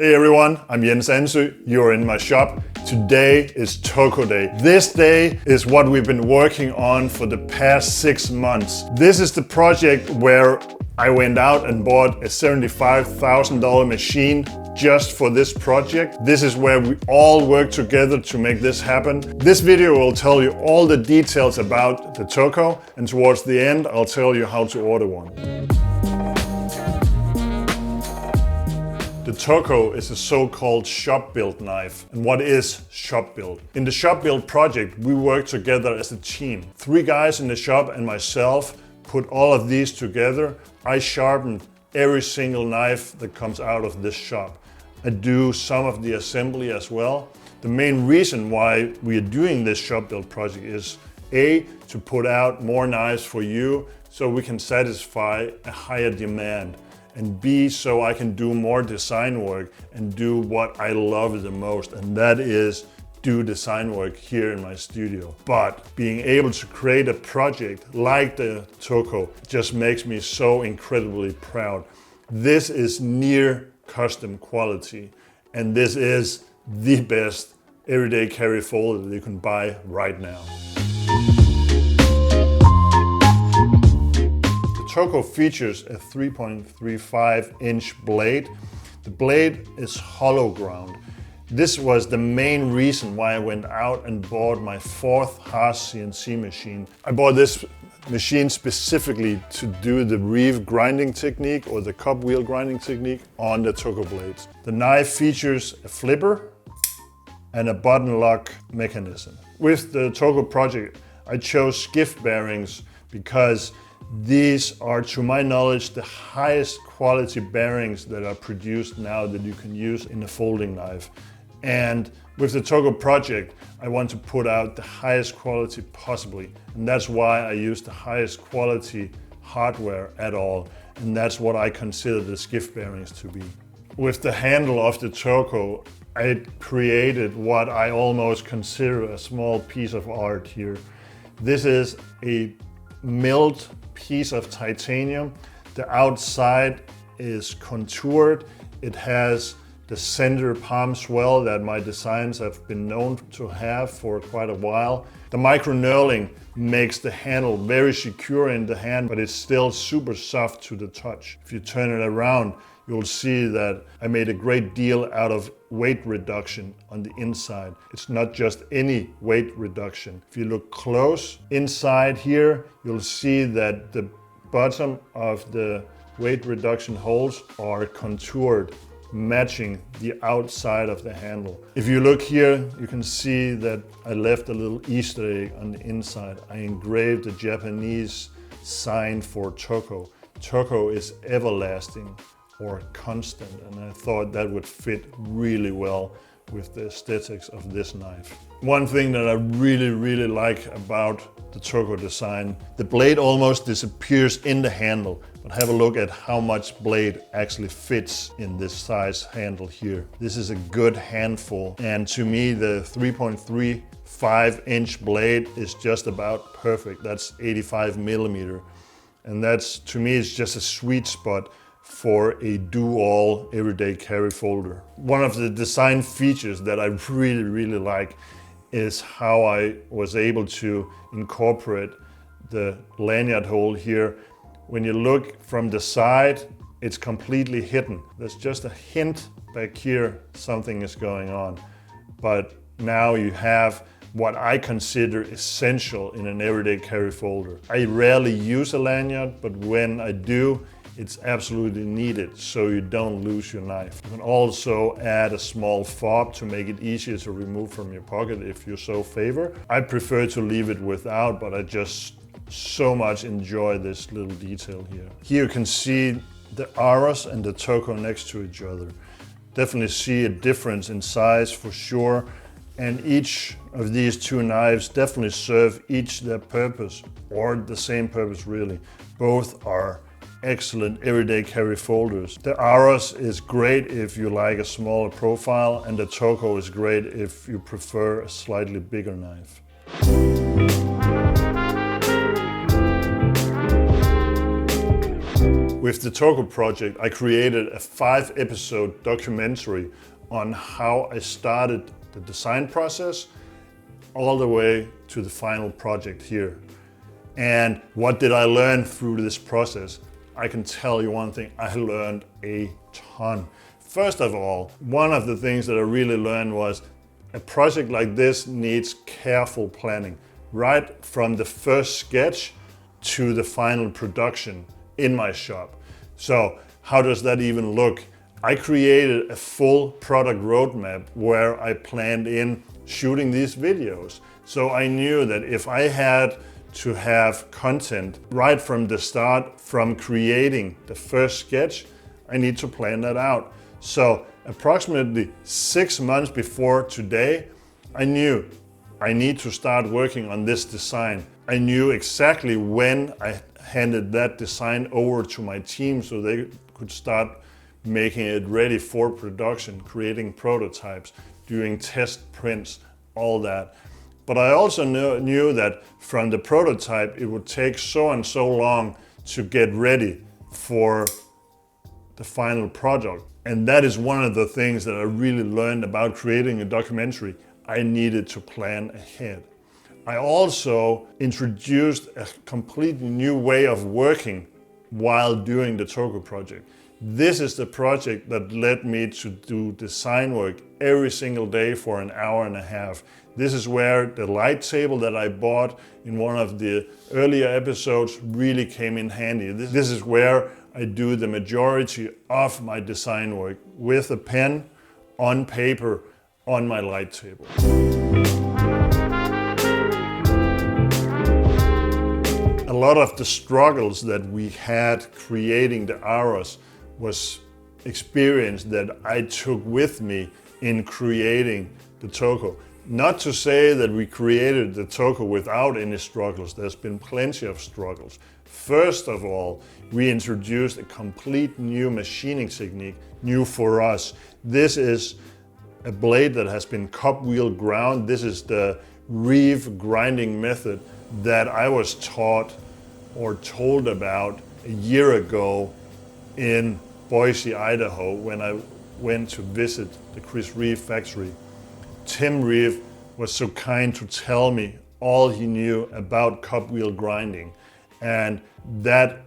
Hey everyone, I'm Anso. You're in my shop. Today is Toko Day. This day is what we've been working on for the past 6 months. This is the project where I went out and bought a $75,000 machine just for this project. This is where we all work together to make this happen. This video will tell you all the details about the Toko, and towards the end I'll tell you how to order one. The Toko is a so-called shop-built knife. And what is shop-built? In the shop-built project, we work together as a team. 3 guys in the shop and myself put all of these together. I sharpened every single knife that comes out of this shop. I do some of the assembly as well. The main reason why we are doing this shop-built project is A, to put out more knives for you so we can satisfy a higher demand. And B, so I can do more design work and do what I love the most, and that is do design work here in my studio. But being able to create a project like the Toko just makes me so incredibly proud. This is near custom quality, and this is the best everyday carry folder that you can buy right now. The Toko features a 3.35-inch blade. The blade is hollow ground. This was the main reason why I went out and bought my 4th Haas CNC machine. I bought this machine specifically to do the reeve grinding technique or the cup wheel grinding technique on the Toko blades. The knife features a flipper and a button lock mechanism. With the Toko project, I chose skiff bearings because these are, to my knowledge, the highest quality bearings that are produced now that you can use in a folding knife. And with the Toko project, I want to put out the highest quality possibly. And that's why I use the highest quality hardware at all. And that's what I consider the skiff bearings to be. With the handle of the Toko, I created what I almost consider a small piece of art here. This is a milled piece of titanium. The outside is contoured. It has the center palm swell that my designs have been known to have for quite a while. The micro knurling makes the handle very secure in the hand, but it's still super soft to the touch. If you turn it around, you'll see that I made a great deal out of weight reduction on the inside. It's not just any weight reduction. If you look close inside here, you'll see that the bottom of the weight reduction holes are contoured, matching the outside of the handle. If you look here, you can see that I left a little Easter egg on the inside. I engraved the Japanese sign for Toko. Toko is everlasting or constant, and I thought that would fit really well with the aesthetics of this knife. One thing that I really like about the Toko design, the blade almost disappears in the handle, but have a look at how much blade actually fits in this size handle here. This is a good handful, and to me the 3.35-inch blade is just about perfect. That's 85 millimeter, and that's, to me, it's just a sweet spot for a do-all everyday carry folder. One of the design features that I really like is how I was able to incorporate the lanyard hole here. When you look from the side, it's completely hidden. There's just a hint back here something is going on. But now you have what I consider essential in an everyday carry folder. I rarely use a lanyard, but when I do, it's absolutely needed so you don't lose your knife. You can also add a small fob to make it easier to remove from your pocket if you so favor. I prefer to leave it without, but I just so much enjoy this little detail here. Here you can see the Aros and the Toko next to each other. Definitely see a difference in size for sure, and each of these 2 knives definitely serve each their purpose, or the same purpose really. Both are excellent everyday carry folders. The Aros is great if you like a smaller profile, and the Toko is great if you prefer a slightly bigger knife. With the Toko project, I created a 5-episode documentary on how I started the design process all the way to the final project here. And what did I learn through this process? I can tell you one thing, I learned a ton. First of all, one of the things that I really learned was a project like this needs careful planning, right from the first sketch to the final production in my shop. So how does that even look? I created a full product roadmap where I planned in shooting these videos. So I knew that if I had to have content right from the start, from creating the first sketch, I need to plan that out. So approximately 6 months before today, I knew I need to start working on this design. I knew exactly when I handed that design over to my team so they could start making it ready for production, creating prototypes, doing test prints, all that. But I also knew that from the prototype it would take so and so long to get ready for the final product. And that is one of the things that I really learned about creating a documentary. I needed to plan ahead. I also introduced a completely new way of working while doing the Toko project. This is the project that led me to do design work every single day for an hour and a half. This is where the light table that I bought in one of the earlier episodes really came in handy. This is where I do the majority of my design work with a pen, on paper, on my light table. A lot of the struggles that we had creating the Aros was experience that I took with me in creating the Toko. Not to say that we created the Toko without any struggles. There's been plenty of struggles. First of all, we introduced a complete new machining technique, new for us. This is a blade that has been cup wheel ground. This is the reeve grinding method that I was taught or told about a year ago in Boise, Idaho, when I went to visit the Chris Reeve factory. Tim Reeve was so kind to tell me all he knew about cup wheel grinding, and that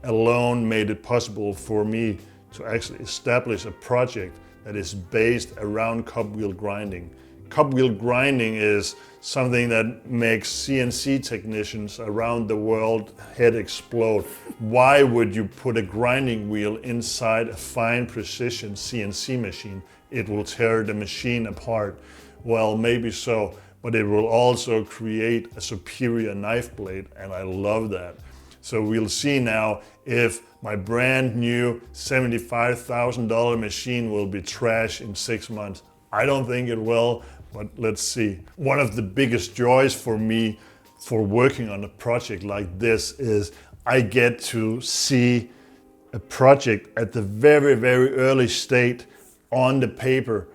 alone made it possible for me to actually establish a project that is based around cup wheel grinding. Cup wheel grinding is something that makes CNC technicians around the world head explode. Why would you put a grinding wheel inside a fine precision CNC machine? It will tear the machine apart. Well, maybe so, but it will also create a superior knife blade, and I love that. So we'll see now if my brand new $75,000 machine will be trash in 6 months. I don't think it will, but let's see. One of the biggest joys for me for working on a project like this is I get to see a project at the very, very early state on the paper,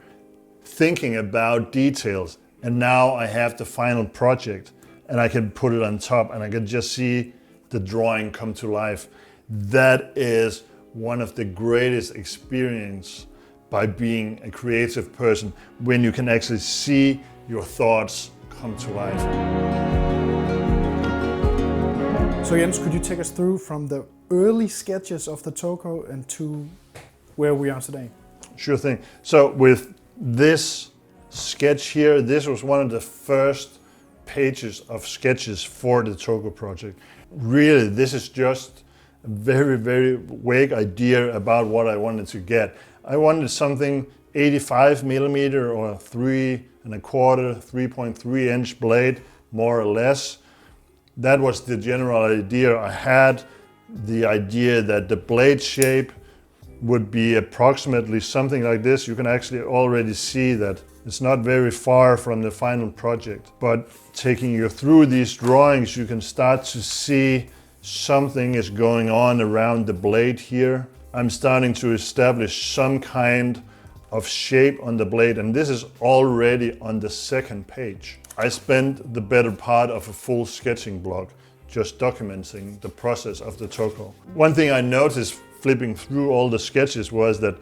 thinking about details. And now I have the final project and I can put it on top and I can just see the drawing come to life. That is one of the greatest experiences by being a creative person, when you can actually see your thoughts come to life. So Jens, could you take us through from the early sketches of the Toko and to where we are today? Sure thing. So with this sketch here, this was one of the first pages of sketches for the Toko project. Really, this is just a very, very vague idea about what I wanted to get. I wanted something 85 millimeter or 3 1/4, 3.3 inch blade, more or less. That was the general idea. I had the idea that the blade shape would be approximately something like this. You can actually already see that it's not very far from the final project. But taking you through these drawings, you can start to see something is going on around the blade here. I'm starting to establish some kind of shape on the blade, and this is already on the second page. I spent the better part of a full sketching block just documenting the process of the toko. One thing I noticed flipping through all the sketches was that,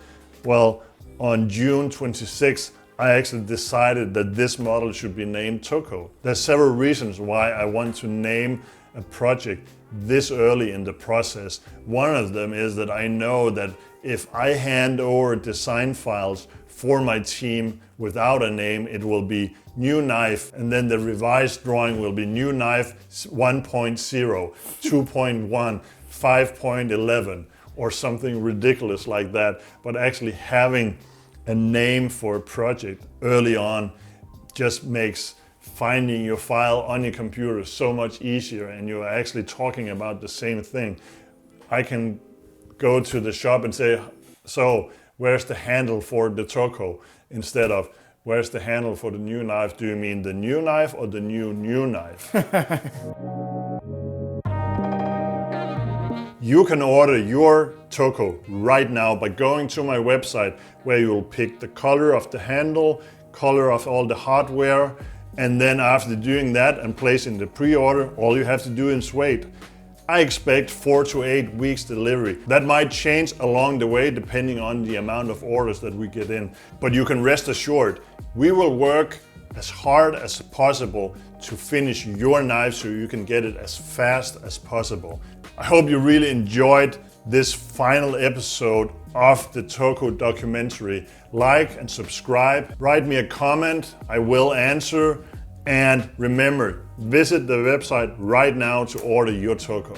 well, on June 26th, I actually decided that this model should be named Toko. There's several reasons why I want to name a project this early in the process. One of them is that I know that if I hand over design files for my team without a name, it will be new knife, and then the revised drawing will be new knife 1.0, 2.1, 5.11, or something ridiculous like that. But actually having a name for a project early on just makes finding your file on your computer so much easier, and you're actually talking about the same thing. I can go to the shop and say, so where's the handle for the toko? Instead of, where's the handle for the new knife? Do you mean the new knife or the new knife? You can order your toko right now by going to my website, where you'll pick the color of the handle, color of all the hardware, and then after doing that and placing the pre-order, all you have to do is wait. I expect 4 to 8 weeks delivery. That might change along the way depending on the amount of orders that we get in. But you can rest assured, we will work as hard as possible to finish your knife so you can get it as fast as possible. I hope you really enjoyed this final episode of the Toko documentary. Like and subscribe, write me a comment, I will answer. And remember, visit the website right now to order your toko.